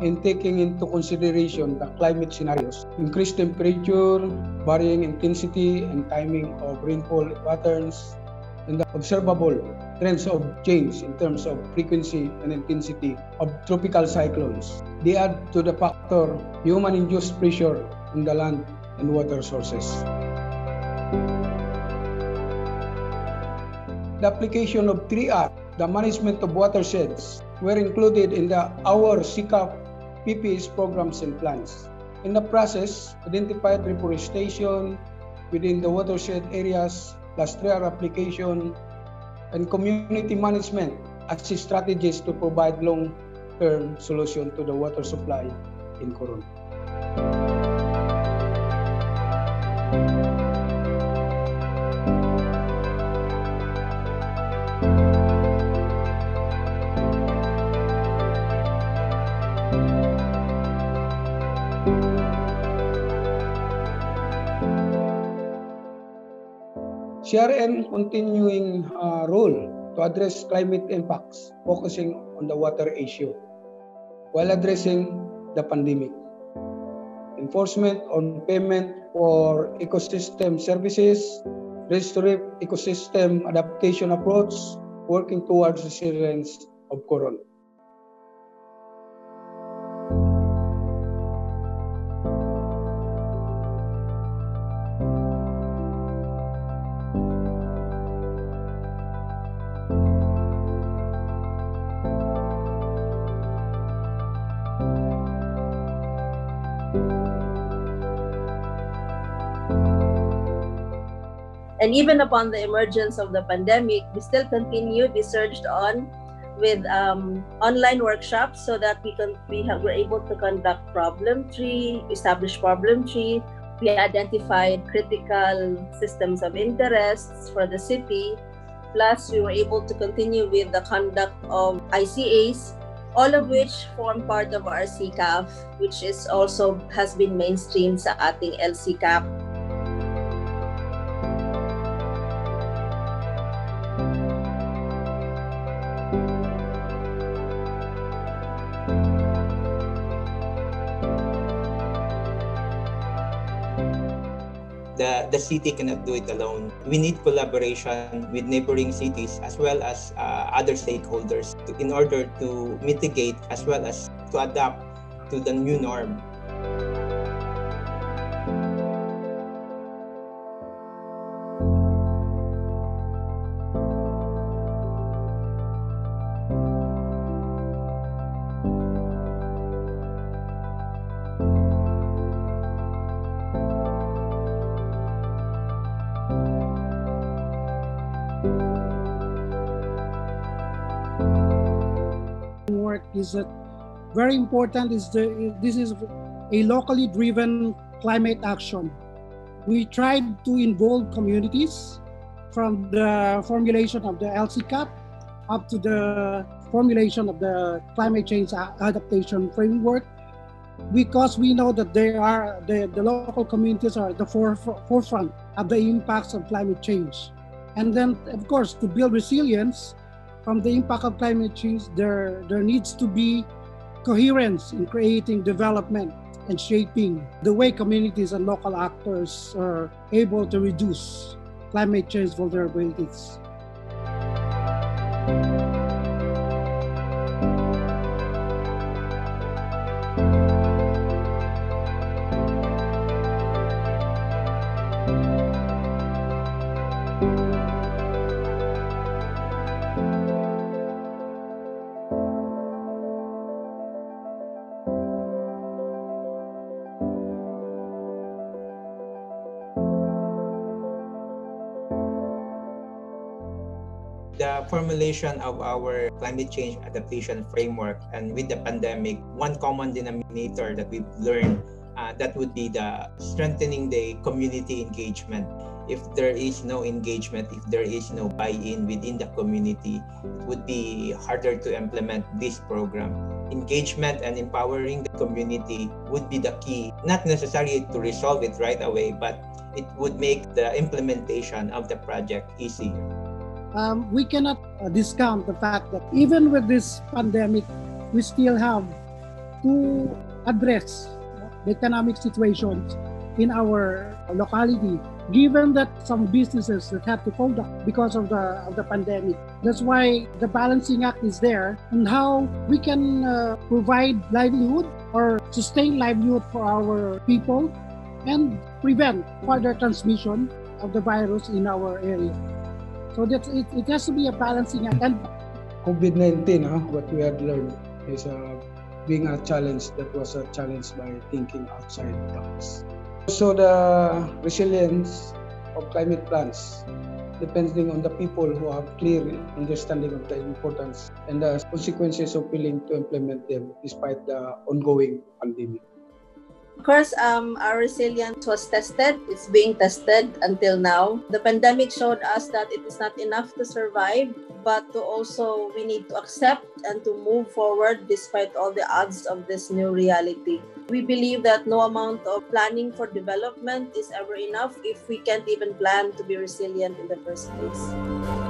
in taking into consideration the climate scenarios, increased temperature, varying intensity and timing of rainfall patterns, and the observable trends of change in terms of frequency and intensity of tropical cyclones. They add to the factor human-induced pressure on the land and water sources. The application of 3R, the management of watersheds, were included in our CCAF PPS programs and plans. In the process, identified reforestation within the watershed areas, plus 3R application, and community management as strategies to provide long-term solution to the water supply in Coron. CRN continuing role to address climate impacts, focusing on the water issue while addressing the pandemic. Enforcement on payment for ecosystem services, restorative ecosystem adaptation approach, working towards resilience of Coron. And even upon the emergence of the pandemic, we still continued. We surged on with online workshops so that we're able to conduct establish problem tree. We identified critical systems of interests for the city. Plus, we were able to continue with the conduct of ICAs, all of which form part of our CCAF, which is also has been mainstreamed sa ating LCCAP. The city cannot do it alone. We need collaboration with neighboring cities as well as other stakeholders in order to mitigate as well as to adapt to the new norm. Is that very important this is a locally driven climate action. We tried to involve communities from the formulation of the LCCAP up to the formulation of the climate change adaptation framework, because we know that they are the local communities are at the forefront of the impacts of climate change. And then, of course, to build resilience from the impact of climate change, there needs to be coherence in creating development and shaping the way communities and local actors are able to reduce climate change vulnerabilities. The formulation of our climate change adaptation framework, and with the pandemic, one common denominator that we've learned that would be the strengthening the community engagement. If there is no engagement, if there is no buy-in within the community, it would be harder to implement this program. Engagement and empowering the community would be the key, not necessarily to resolve it right away, but it would make the implementation of the project easier. We cannot discount the fact that even with this pandemic, we still have to address the economic situations in our locality, given that some businesses that have to fold up because of the pandemic. That's why the balancing act is there on how we can provide livelihood or sustain livelihood for our people and prevent further transmission of the virus in our area. So that's it has to be a balancing act. And COVID-19, what we had learned is being a challenge that was a challenge by thinking outside the box. So the resilience of climate plans depending on the people who have clear understanding of the importance and the consequences of failing to implement them despite the ongoing pandemic. Of course, our resilience was tested. It's being tested until now. The pandemic showed us that it is not enough to survive, but we need to accept and to move forward despite all the odds of this new reality. We believe that no amount of planning for development is ever enough if we can't even plan to be resilient in the first place.